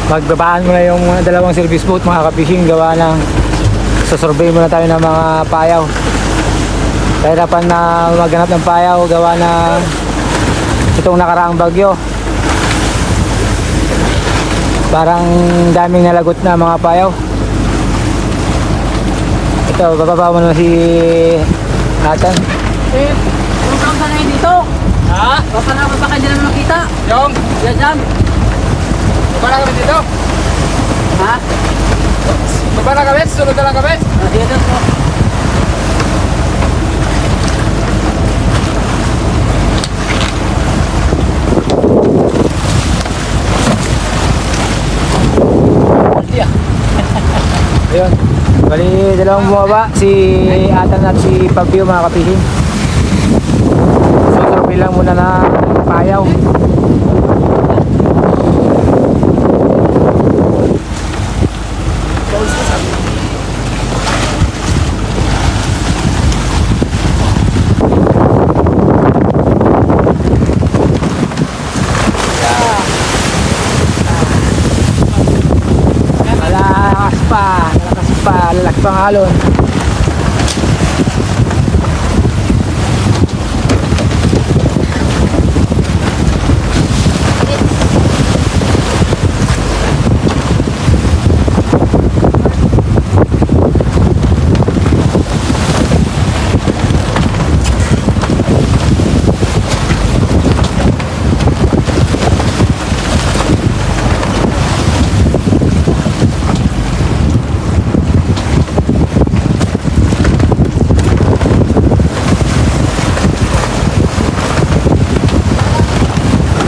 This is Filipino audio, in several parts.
magbabaan mo na yung dalawang service boat mga ka-fishing, gawa ng sasurvey muna tayo ng mga payaw. Kahirapan na maghanap ng payaw gawa na itong nakaraang bagyo, parang daming nalagot na mga payaw. Ito, bababa mo na si Atan. Anong saan ka ngayon dito? Ha? Baka kayo din naman makita. Yung? Yan dyan. Baba na kami dito. Ha? Baba na kami. Sunod na lang kami. Yan dyan po. Ayun. Bali, dalawang bumaba, si Atan at si Pabio mga ka-fishing. Susurvey lang muna na payaw. Lalaki pang halon.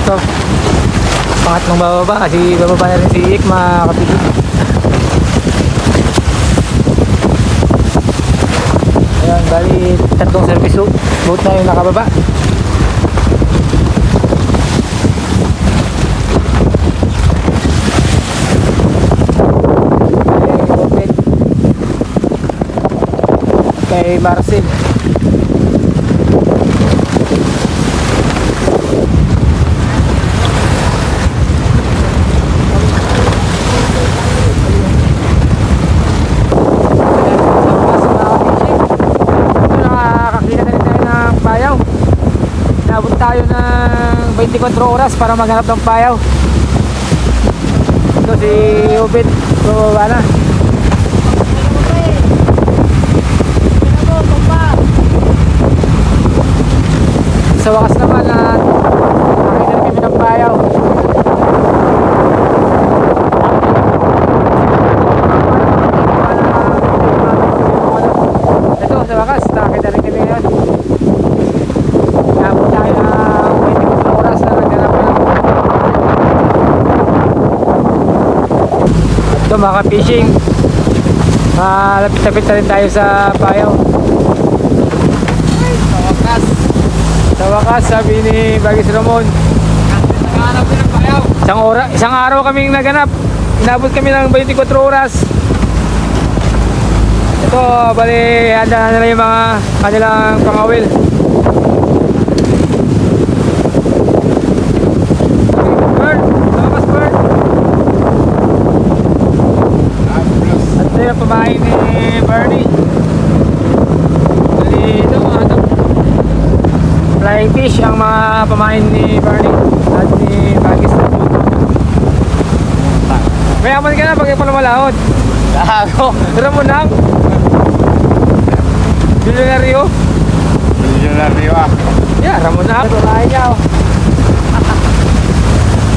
Ito, pangatlong bababa kasi bababa na rin si Ik mga kapitid. Ayan, bali tatlong service boat na yung nakababa. Kay Marcel. Tayo ng 24 oras para maghanap ng payaw. Ito si Ubit, bumaba na. Sa wakas naman na nakita na kami ng payaw. Ito sa wakas nakita na kami yun. Ito mga fishing, lapit-lapit na rin tayo sa payaw. Sa wakas sabi ni Bagis Ramon, naghahanap din ng payaw. isang araw kaming naganap, inabot kami ng 24 oras. Ito, bali handa na nila yung mga kanilang pangawil. Yung pamain ni Bernie. Bali ito mga ito, flying fish ang mga pamain ni Bernie at ni Bagis na po. Mayaman ka na pag yung palamalahod. Gago. Ramon lang. Bilyonaryo. Bilyonaryo ah. Yeah, Ramon lang. Ito tayo niya oh.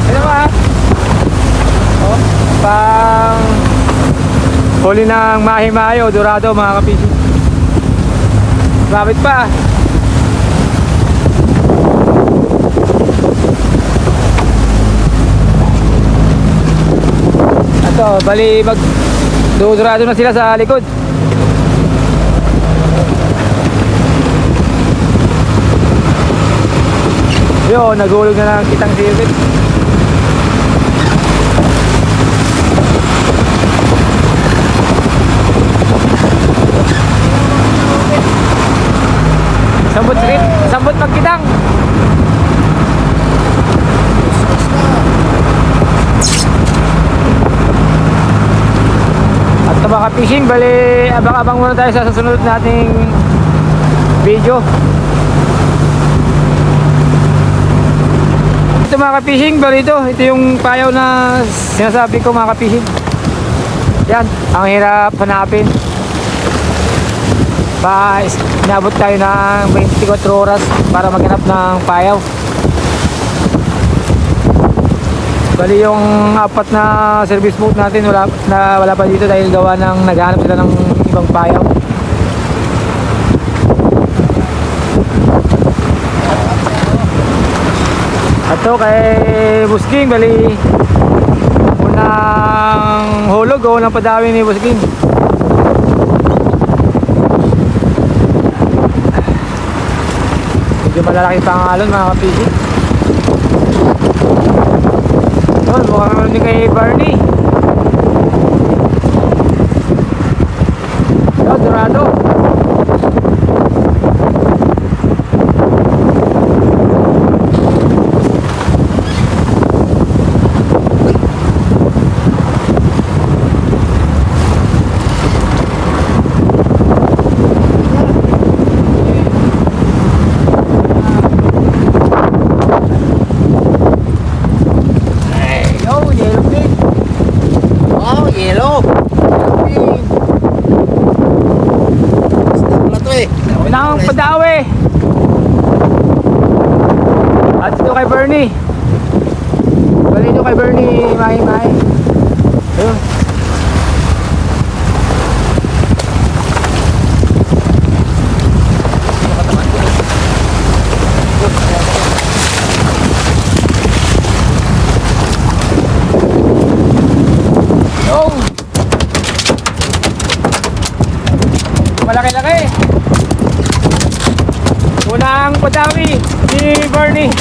Ano ba? Oh, pang huli ng mahimayo, dorado mga kapisi. Lapit pa. Ito, bali mag dorado na sila sa likod. Yo, nagulog na ng kitang silbit. Sambot magkitang. ka-fishing, bali abang-abang muna tayo sa susunod nating video. Ito mga ka-fishing, bali ito yung payaw na sinasabi ko mga ka-fishing. Yan, ang hirap hanapin. Inabot tayo ng 24 oras para maghanap ng payaw. Bali yung apat na service boat natin wala pa dito dahil gawa ng naghahanap sila ng ibang payaw. Ato kay Busking, bali unang hulog o unang padawi ni Busking. Medyo malalaki pa ang alon mga kapisi. Yun, mukhang naman din kay Barney. Yun, Dorado. Unang padawi. At ito kay Bernie. Bali ito kay Bernie, mahi-mahi. Ayun. Yo. Malaki-laki. Unang padawi ni Bernie.